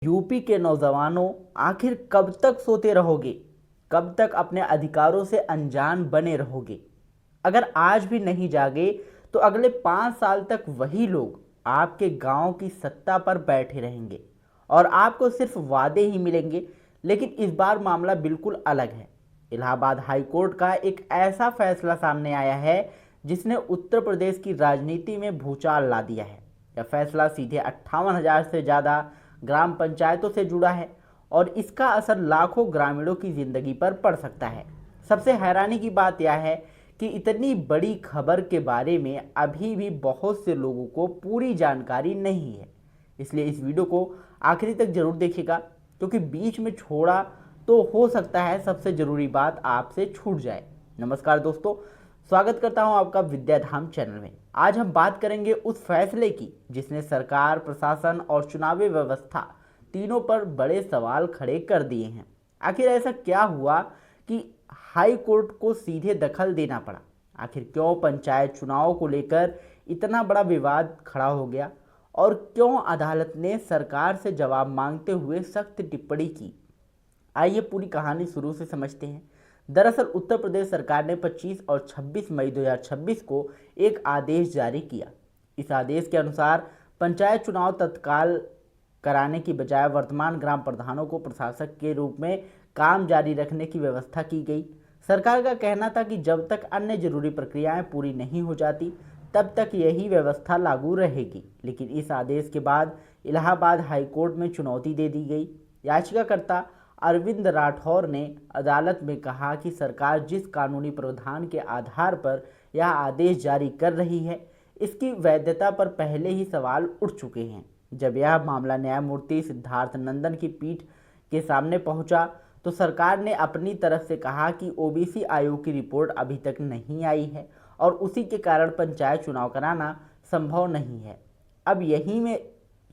UP के नौजवानों, आखिर कब तक सोते रहोगे? कब तक अपने अधिकारों से अनजान बने रहोगे? अगर आज भी नहीं जागे तो अगले 5 साल तक वही लोग आपके गांव की सत्ता पर बैठे रहेंगे और आपको सिर्फ वादे ही मिलेंगे। लेकिन इस बार मामला बिल्कुल अलग है। इलाहाबाद हाई कोर्ट का एक ऐसा फैसला सामने आया है जिसने उत्तर प्रदेश की राजनीति में भूचाल ला दिया है। यह फैसला सीधे 58,000 से ज़्यादा ग्राम पंचायतों से जुड़ा है और इसका असर लाखों ग्रामीणों की जिंदगी पर पड़ सकता है। सबसे हैरानी की बात यह है कि इतनी बड़ी खबर के बारे में अभी भी बहुत से लोगों को पूरी जानकारी नहीं है। इसलिए इस वीडियो को आखिरी तक जरूर देखिएगा, क्योंकि बीच में छोड़ा तो हो सकता है सबसे ज़रूरी बात आपसे छूट जाए। नमस्कार दोस्तों, स्वागत करता हूं आपका विद्याधाम चैनल में। आज हम बात करेंगे उस फैसले की जिसने सरकार, प्रशासन और चुनावी व्यवस्था तीनों पर बड़े सवाल खड़े कर दिए हैं। आखिर ऐसा क्या हुआ कि हाई कोर्ट को सीधे दखल देना पड़ा? आखिर क्यों पंचायत चुनाव को लेकर इतना बड़ा विवाद खड़ा हो गया और क्यों अदालत ने सरकार से जवाब मांगते हुए सख्त टिप्पणी की? आइए पूरी कहानी शुरू से समझते हैं। दरअसल उत्तर प्रदेश सरकार ने 25 और 26 मई 2026 को एक आदेश जारी किया। इस आदेश के अनुसार पंचायत चुनाव तत्काल कराने की बजाय वर्तमान ग्राम प्रधानों को प्रशासक के रूप में काम जारी रखने की व्यवस्था की गई। सरकार का कहना था कि जब तक अन्य जरूरी प्रक्रियाएं पूरी नहीं हो जाती तब तक यही व्यवस्था लागू रहेगी। लेकिन इस आदेश के बाद इलाहाबाद हाई कोर्ट में चुनौती दे दी गई। याचिकाकर्ता अरविंद राठौर ने अदालत में कहा कि सरकार जिस कानूनी प्रावधान के आधार पर यह आदेश जारी कर रही है, इसकी वैधता पर पहले ही सवाल उठ चुके हैं। जब यह मामला न्यायमूर्ति सिद्धार्थ नंदन की पीठ के सामने पहुंचा तो सरकार ने अपनी तरफ से कहा कि ओबीसी आयोग की रिपोर्ट अभी तक नहीं आई है और उसी के कारण पंचायत चुनाव कराना संभव नहीं है। अब यहीं में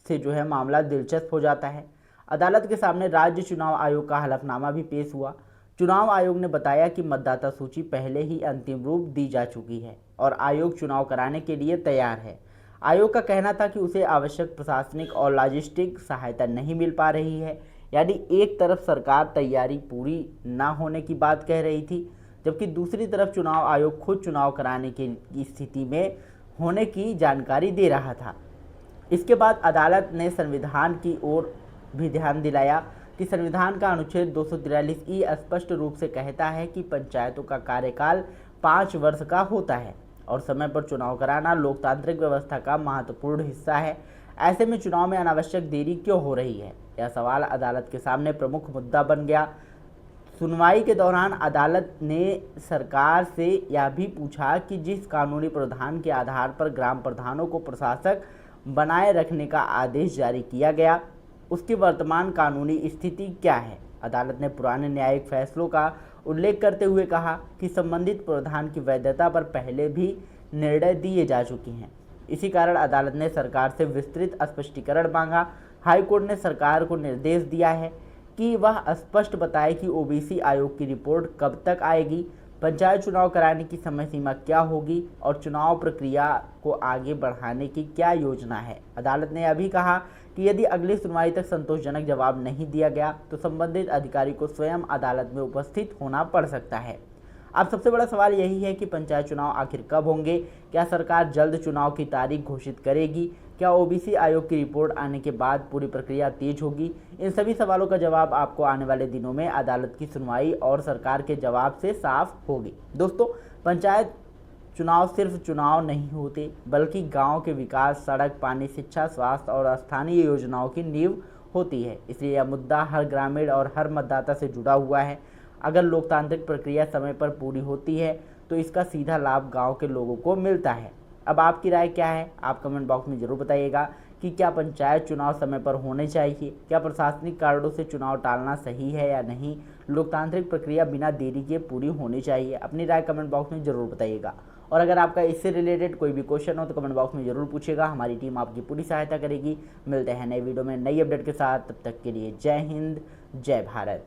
से मामला दिलचस्प हो जाता है। अदालत के सामने राज्य चुनाव आयोग का हलफनामा भी पेश हुआ। चुनाव आयोग ने बताया कि मतदाता सूची पहले ही अंतिम रूप दी जा चुकी है और आयोग चुनाव कराने के लिए तैयार है। आयोग का कहना था कि उसे आवश्यक प्रशासनिक और लॉजिस्टिक सहायता नहीं मिल पा रही है। यानी एक तरफ सरकार तैयारी पूरी न होने की बात कह रही थी, जबकि दूसरी तरफ चुनाव आयोग खुद चुनाव कराने की स्थिति में होने की जानकारी दे रहा था। इसके बाद अदालत ने संविधान की ओर भी ध्यान दिलाया कि संविधान का अनुच्छेद 243 स्पष्ट रूप से कहता है कि पंचायतों का कार्यकाल 5 वर्ष का होता है और समय पर चुनाव कराना लोकतांत्रिक व्यवस्था का महत्वपूर्ण हिस्सा है। ऐसे में चुनाव में अनावश्यक देरी क्यों हो रही है, यह सवाल अदालत के सामने प्रमुख मुद्दा बन गया। सुनवाई के दौरान अदालत ने सरकार से यह भी पूछा कि जिस कानूनी प्रावधान के आधार पर ग्राम प्रधानों को प्रशासक बनाए रखने का आदेश जारी किया गया, उसकी वर्तमान कानूनी स्थिति क्या है। अदालत ने पुराने न्यायिक फैसलों का उल्लेख करते हुए कहा कि संबंधित प्रावधान की वैधता पर पहले भी निर्णय दिए जा चुके हैं। इसी कारण अदालत ने सरकार से विस्तृत स्पष्टीकरण मांगा। हाईकोर्ट ने सरकार को निर्देश दिया है कि वह स्पष्ट बताए कि ओबीसी आयोग की रिपोर्ट कब तक आएगी, पंचायत चुनाव कराने की समय सीमा क्या होगी और चुनाव प्रक्रिया को आगे बढ़ाने की क्या योजना है। अदालत ने अभी कहा कि यदि अगली सुनवाई तक संतोषजनक जवाब नहीं दिया गया तो संबंधित अधिकारी को स्वयं अदालत में उपस्थित होना पड़ सकता है। अब सबसे बड़ा सवाल यही है कि पंचायत चुनाव आखिर कब होंगे? क्या सरकार जल्द चुनाव की तारीख घोषित करेगी? क्या ओबीसी आयोग की रिपोर्ट आने के बाद पूरी प्रक्रिया तेज होगी? इन सभी सवालों का जवाब आपको आने वाले दिनों में अदालत की सुनवाई और सरकार के जवाब से साफ होगी। दोस्तों, पंचायत चुनाव सिर्फ चुनाव नहीं होते, बल्कि गांव के विकास, सड़क, पानी, शिक्षा, स्वास्थ्य और स्थानीय योजनाओं की नींव होती है। इसलिए यह मुद्दा हर ग्रामीण और हर मतदाता से जुड़ा हुआ है। अगर लोकतांत्रिक प्रक्रिया समय पर पूरी होती है तो इसका सीधा लाभ गांव के लोगों को मिलता है। अब आपकी राय क्या है? आप कमेंट बॉक्स में ज़रूर बताइएगा कि क्या पंचायत चुनाव समय पर होने चाहिए? क्या प्रशासनिक कारणों से चुनाव टालना सही है या नहीं? लोकतांत्रिक प्रक्रिया बिना देरी के पूरी होनी चाहिए? अपनी राय कमेंट बॉक्स में ज़रूर बताइएगा। और अगर आपका इससे रिलेटेड कोई भी क्वेश्चन हो तो कमेंट बॉक्स में ज़रूर पूछिएगा। हमारी टीम आपकी पूरी सहायता करेगी। मिलते हैं नई वीडियो में नई अपडेट के साथ। तब तक के लिए जय हिंद, जय भारत।